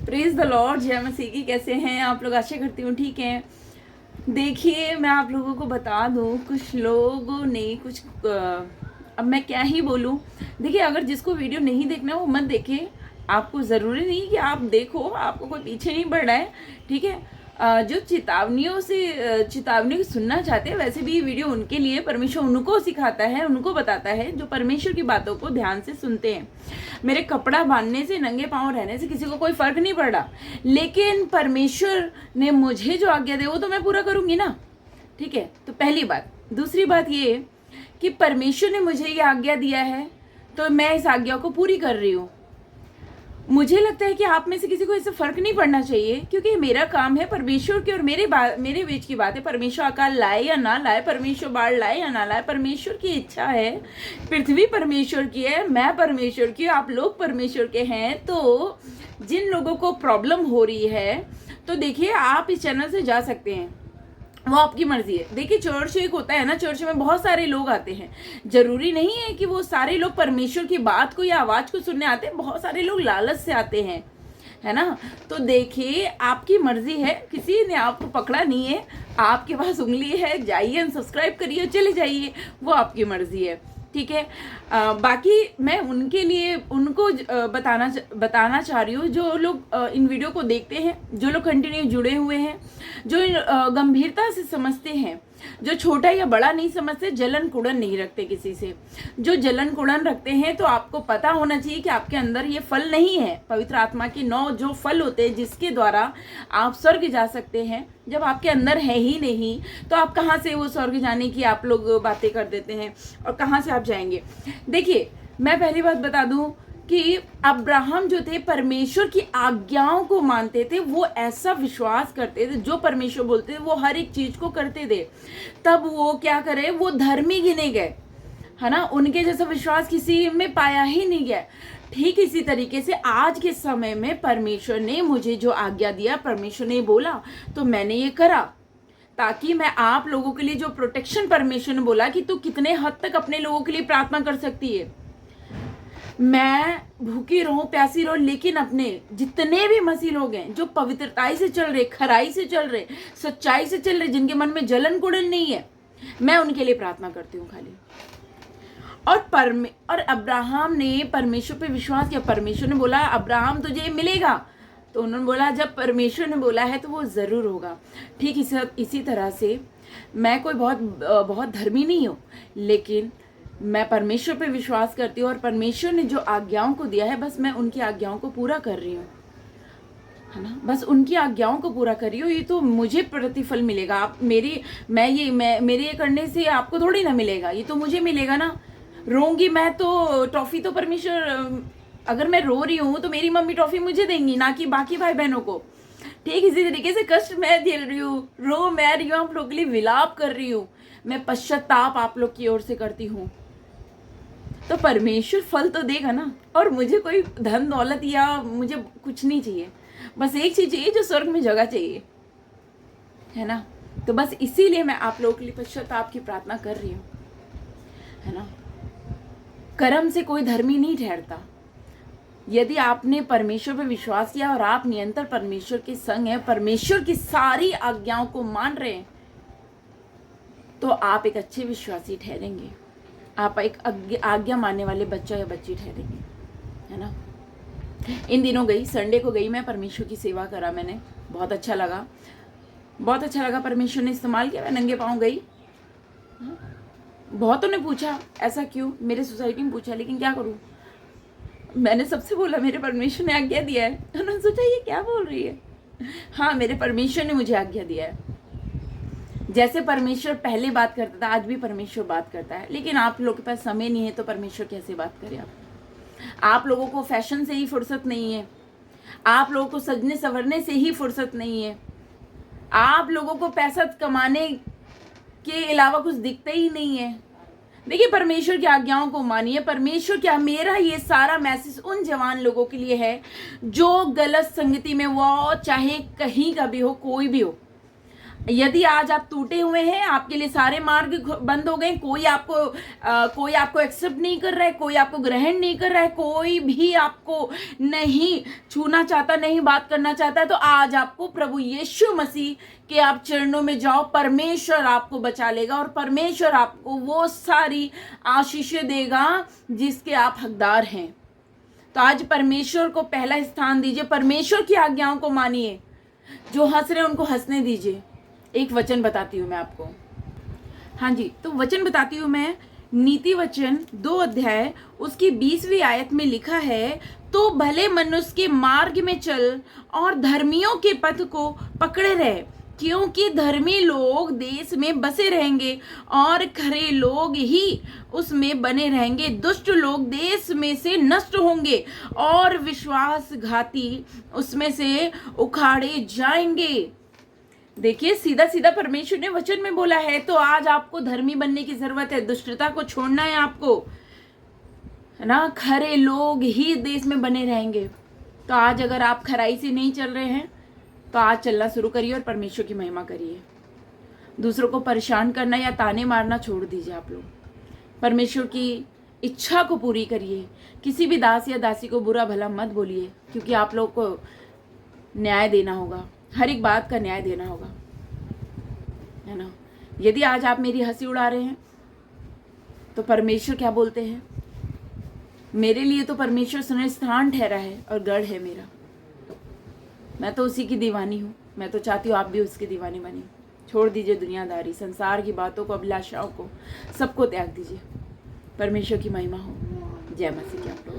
Praise the Lord, जय मसीह की। कैसे हैं आप लोग? आशा करती हूँ ठीक हैं। देखिए, मैं आप लोगों को बता दूँ, कुछ लोगों ने कुछ अब मैं क्या ही बोलूँ। देखिए, अगर जिसको वीडियो नहीं देखना वो मत देखे। आपको ज़रूरी नहीं कि आप देखो, आपको कोई पीछे नहीं पड़ रहा है, ठीक है। जो चेतावनी सुनना चाहते हैं, वैसे भी ये वीडियो उनके लिए, परमेश्वर उनको सिखाता है, उनको बताता है जो परमेश्वर की बातों को ध्यान से सुनते हैं। मेरे कपड़ा बांधने से, नंगे पाँव रहने से किसी को कोई फर्क नहीं पड़ रहा, लेकिन परमेश्वर ने मुझे जो आज्ञा दी वो तो मैं पूरा करूंगी ना, ठीक है। तो पहली बात। दूसरी बात ये कि परमेश्वर ने मुझे ये आज्ञा दिया है तो मैं इस आज्ञा को पूरी कर रही हूँ। मुझे लगता है कि आप में से किसी को इससे फर्क नहीं पड़ना चाहिए, क्योंकि मेरा काम है परमेश्वर की और मेरे बीच की बात है। परमेश्वर अकाल लाए या ना लाए, परमेश्वर बाढ़ लाए या ना लाए, परमेश्वर की इच्छा है। पृथ्वी परमेश्वर की है, मैं परमेश्वर की, आप लोग परमेश्वर के हैं। तो जिन लोगों को प्रॉब्लम हो रही है, तो देखिए, आप इस चैनल से जा सकते हैं, वो आपकी मर्जी है। देखिए, चर्च एक होता है ना, चर्च में बहुत सारे लोग आते हैं। जरूरी नहीं है कि वो सारे लोग परमेश्वर की बात को या आवाज को सुनने आते हैं। बहुत सारे लोग लालच से आते हैं, है ना। तो देखिए, आपकी मर्जी है, किसी ने आपको पकड़ा नहीं है। आपके पास उंगली है, जाइए अनसब्सक्राइब करिए, चले जाइए, वो आपकी मर्जी है, ठीक है। बाकी मैं उनके लिए उनको बताना चाह रही हूँ, जो लोग इन वीडियो को देखते हैं, जो लोग कंटिन्यू जुड़े हुए हैं, जो गंभीरता से समझते हैं, जो छोटा या बड़ा नहीं समझते, जलन कुड़न नहीं रखते किसी से। जो जलन कुड़न रखते हैं, तो आपको पता होना चाहिए कि आपके अंदर ये फल नहीं है। पवित्र आत्मा के 9 जो फल होते हैं, जिसके द्वारा आप स्वर्ग जा सकते हैं, जब आपके अंदर है ही नहीं, तो आप कहाँ से वो स्वर्ग जाने की आप लोग बातें कर देते हैं, और कहाँ से आप जाएंगे। देखिए, मैं पहली बात बता दूं कि अब्राहम जो थे, परमेश्वर की आज्ञाओं को मानते थे। वो ऐसा विश्वास करते थे, जो परमेश्वर बोलते थे वो हर एक चीज को करते थे। तब वो क्या करे, वो धर्मी गिने गए, है ना। उनके जैसा विश्वास किसी में पाया ही नहीं गया। ठीक इसी तरीके से आज के समय में परमेश्वर ने मुझे जो आज्ञा दिया, परमेश्वर ने बोला तो मैंने ये करा, ताकि मैं आप लोगों के लिए जो प्रोटेक्शन परमेश्वर ने बोला कि तू कितने हद तक अपने लोगों के लिए प्रार्थना कर सकती है। मैं भूखी रहूं, प्यासी रहूं, लेकिन अपने जितने भी मसीह लोग हैं, जो पवित्रताई से चल रहे, खराई से चल रहे, सच्चाई से चल रहे, जिनके मन में जलन कुड़न नहीं है, मैं उनके लिए प्रार्थना करती हूँ खाली। और अब्राहम ने परमेश्वर पे विश्वास किया। परमेश्वर ने बोला अब्राहम तुझे मिलेगा, तो उन्होंने बोला जब परमेश्वर ने बोला है तो वो जरूर होगा। ठीक इसी तरह से मैं कोई बहुत धर्मी नहीं हूँ, लेकिन मैं परमेश्वर पे विश्वास करती हूँ, और परमेश्वर ने जो आज्ञाओं को दिया है, बस मैं उनकी आज्ञाओं को पूरा कर रही हूँ, है ना। बस उनकी आज्ञाओं को पूरा कर रही हूँ। ये तो मुझे प्रतिफल मिलेगा। आप मेरे ये करने से आपको थोड़ी ना मिलेगा, ये तो मुझे मिलेगा ना। रोऊंगी मैं तो ट्रॉफी तो परमेश्वर, अगर मैं रो रही हूँ तो मेरी मम्मी ट्रॉफी मुझे देंगी, ना कि बाकी भाई बहनों को। ठीक इसी तरीके से कष्ट मैं झेल रही हूँ, रो मैं रही हूँ, आप लोग के लिए विलाप कर रही हूँ, मैं पश्चाताप आप लोग की ओर से करती हूँ, तो परमेश्वर फल तो देगा ना। और मुझे कोई धन दौलत या मुझे कुछ नहीं चाहिए, बस एक चीज चाहिए, जो स्वर्ग में जगह चाहिए, है ना। तो बस इसीलिए मैं आप लोगों के लिए पश्चाताप की प्रार्थना कर रही हूँ, है ना। कर्म से कोई धर्मी नहीं ठहरता। यदि आपने परमेश्वर पर विश्वास किया और आप निरंतर परमेश्वर के संग हैं, परमेश्वर की सारी आज्ञाओं को मान रहे हैं, तो आप एक अच्छे विश्वासी ठहरेंगे। आप एक आज्ञा मानने वाले बच्चा या बच्ची ठहरेंगे, है ना। इन दिनों गई, संडे को गई मैं, परमेश्वर की सेवा करा मैंने, बहुत अच्छा लगा, बहुत अच्छा लगा। परमेश्वर ने इस्तेमाल किया, मैं नंगे पाँव गई। बहुतों ने पूछा ऐसा क्यों, मेरे सोसाइटी में पूछा, लेकिन क्या करूं, मैंने सबसे बोला मेरे परमेश्वर ने आज्ञा दिया है। उन्होंने सोचा ये क्या बोल रही है। हाँ, मेरे परमेश्वर ने मुझे आज्ञा दिया है। जैसे परमेश्वर पहले बात करता था, आज भी परमेश्वर बात करता है, लेकिन आप लोगों के पास समय नहीं है, तो परमेश्वर कैसे बात करे। आप लोगों को फैशन से ही फुर्सत नहीं है, आप लोगों को सजने संवरने से ही फुर्सत नहीं है, आप लोगों को पैसा कमाने के अलावा कुछ दिखता ही नहीं है। देखिए, परमेश्वर की आज्ञाओं को मानिए। परमेश्वर क्या, मेरा ये सारा मैसेज उन जवान लोगों के लिए है जो गलत संगति में, वो चाहे कहीं का भी हो, कोई भी हो, यदि आज आप टूटे हुए हैं, आपके लिए सारे मार्ग बंद हो गए, कोई आपको एक्सेप्ट नहीं कर रहा है, कोई आपको ग्रहण नहीं कर रहा है, कोई भी आपको नहीं छूना चाहता, नहीं बात करना चाहता है, तो आज आपको प्रभु यीशु मसीह के आप चरणों में जाओ, परमेश्वर आपको बचा लेगा और परमेश्वर आपको वो सारी आशीषें देगा जिसके आप हकदार हैं। तो आज परमेश्वर को पहला स्थान दीजिए, परमेश्वर की आज्ञाओं को मानिए, जो हंस रहे हैं उनको हंसने दीजिए। एक वचन बताती हूँ मैं आपको, हाँ जी, तो वचन बताती हूँ मैं, नीति वचन 2 अध्याय उसकी 20वीं आयत में लिखा है, तो भले मनुष्य के मार्ग में चल और धर्मियों के पथ को पकड़े रहे, क्योंकि धर्मी लोग देश में बसे रहेंगे और खरे लोग ही उसमें बने रहेंगे। दुष्ट लोग देश में से नष्ट होंगे और विश्वासघाती उसमें से उखाड़े जाएंगे। देखिए, सीधा सीधा परमेश्वर ने वचन में बोला है। तो आज आपको धर्मी बनने की जरूरत है, दुष्टता को छोड़ना है आपको, है ना। खरे लोग ही देश में बने रहेंगे। तो आज अगर आप खराई से नहीं चल रहे हैं तो आज चलना शुरू करिए और परमेश्वर की महिमा करिए। दूसरों को परेशान करना या ताने मारना छोड़ दीजिए। आप लोग परमेश्वर की इच्छा को पूरी करिए। किसी भी दास या दासी को बुरा भला मत बोलिए, क्योंकि आप लोग को न्याय देना होगा, हर एक बात का न्याय देना होगा, है ना। यदि आज आप मेरी हंसी उड़ा रहे हैं तो परमेश्वर क्या बोलते हैं, मेरे लिए तो परमेश्वर स्थान ठहरा है और गढ़ है मेरा। मैं तो उसी की दीवानी हूँ। मैं तो चाहती हूँ आप भी उसकी दीवानी बनी। छोड़ दीजिए दुनियादारी, संसार की बातों को, अभिलाषाओं को, सबको त्याग दीजिए। परमेश्वर की महिमा हो। जय मसीह की आप लोग।